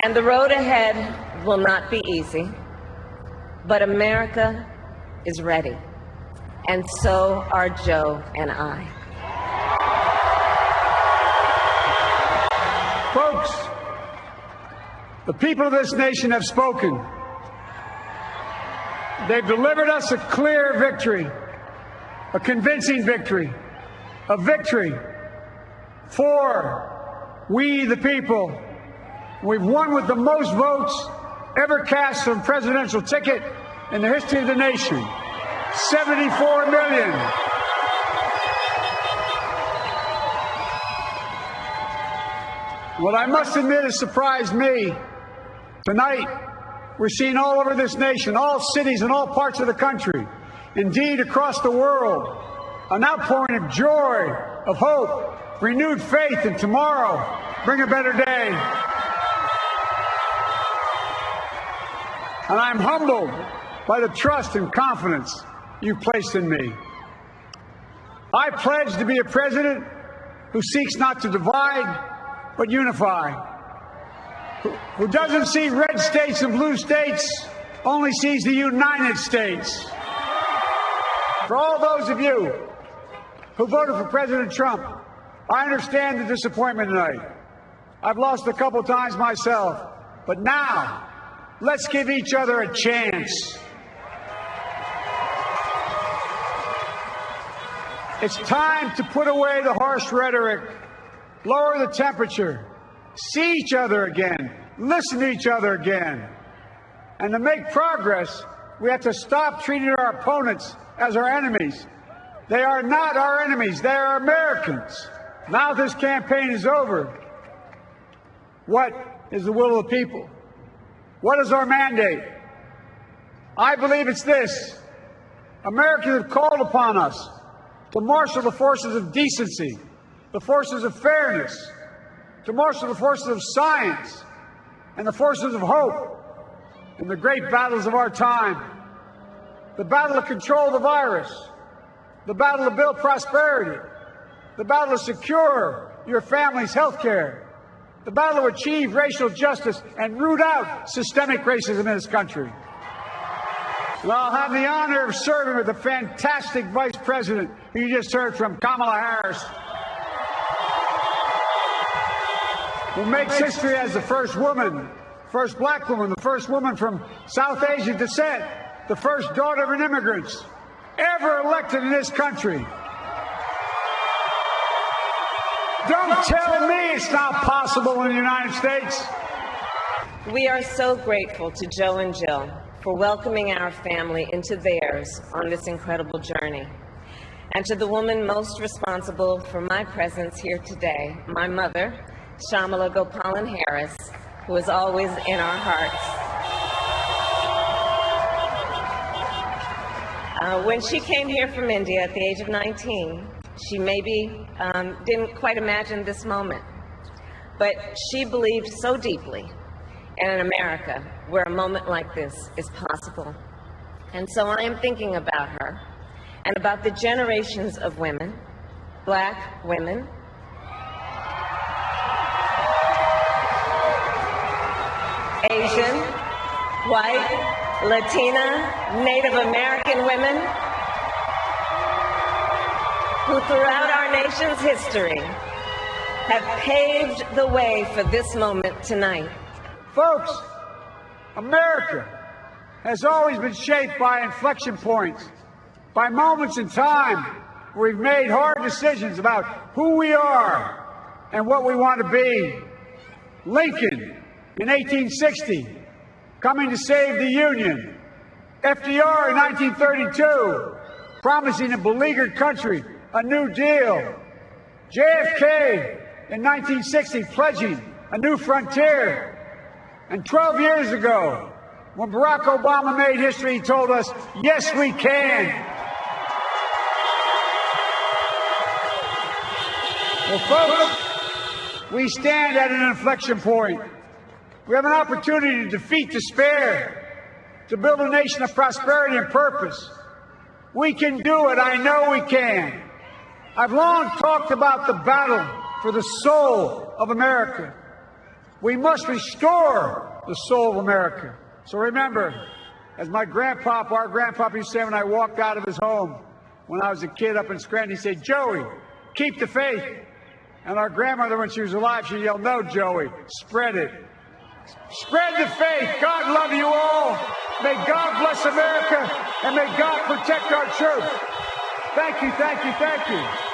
And the road ahead will not be easy, but America is ready, and so are Joe and I. Folks, the people of this nation have spoken. They've delivered us a clear victory, a convincing victory, a victory for we the people. We've won with the most votes ever cast on a presidential ticket in the history of the nation. 74 million. What I must admit has surprised me. Tonight, we're seeing all over this nation, all cities and all parts of the country, indeed across the world, an outpouring of joy, of hope, renewed faith in tomorrow. Bring a better day. And I'm humbled by the trust and confidence you've placed in me. I pledge to be a president who seeks not to divide, but unify, who doesn't see red states and blue states, only sees the United States. For all those of you who voted for President Trump, I understand the disappointment tonight. I've lost a couple times myself, but now, let's give each other a chance. It's time to put away the harsh rhetoric, lower the temperature, see each other again, listen to each other again. And to make progress, we have to stop treating our opponents as our enemies. They are not our enemies. They are Americans. Now this campaign is over. What is the will of the people? What is our mandate? I believe it's this. Americans have called upon us to marshal the forces of decency, the forces of fairness, to marshal the forces of science and the forces of hope in the great battles of our time. The battle to control the virus, the battle to build prosperity, the battle to secure your family's health care, the battle to achieve racial justice and root out systemic racism in this country. And I'll have the honor of serving with the fantastic Vice President who you just heard from, Kamala Harris, who makes history as the first woman, first black woman, the first woman from South Asian descent, the first daughter of an immigrant ever elected in this country. Don't tell me it's not possible in the United States. We are so grateful to Joe and Jill for welcoming our family into theirs on this incredible journey. And to the woman most responsible for my presence here today, my mother, Kamala Harris, who is always in our hearts. When she came here from India at the age of 19, she maybe didn't quite imagine this moment, but she believed so deeply in an America where a moment like this is possible. And so I am thinking about her and about the generations of women, black women, Asian, white, Latina, Native American women who throughout our nation's history have paved the way for this moment tonight. Folks, America has always been shaped by inflection points, by moments in time where we've made hard decisions about who we are and what we want to be. Lincoln in 1860, coming to save the Union. FDR in 1932, promising a beleaguered country a new deal. JFK in 1960, pledging a new frontier. And 12 years ago, when Barack Obama made history, he told us, yes, we can. Well, folks, we stand at an inflection point. We have an opportunity to defeat despair, to build a nation of prosperity and purpose. We can do it. I know we can. I've long talked about the battle for the soul of America. We must restore the soul of America. So remember, as my grandpapa, our grandpapa used to say when I walked out of his home when I was a kid up in Scranton, he said, "Joey, keep the faith." And our grandmother, when she was alive, she yelled, "No, Joey, spread it. Spread the faith. God love you all. May God bless America, and may God protect our troops." Thank you, thank you, thank you.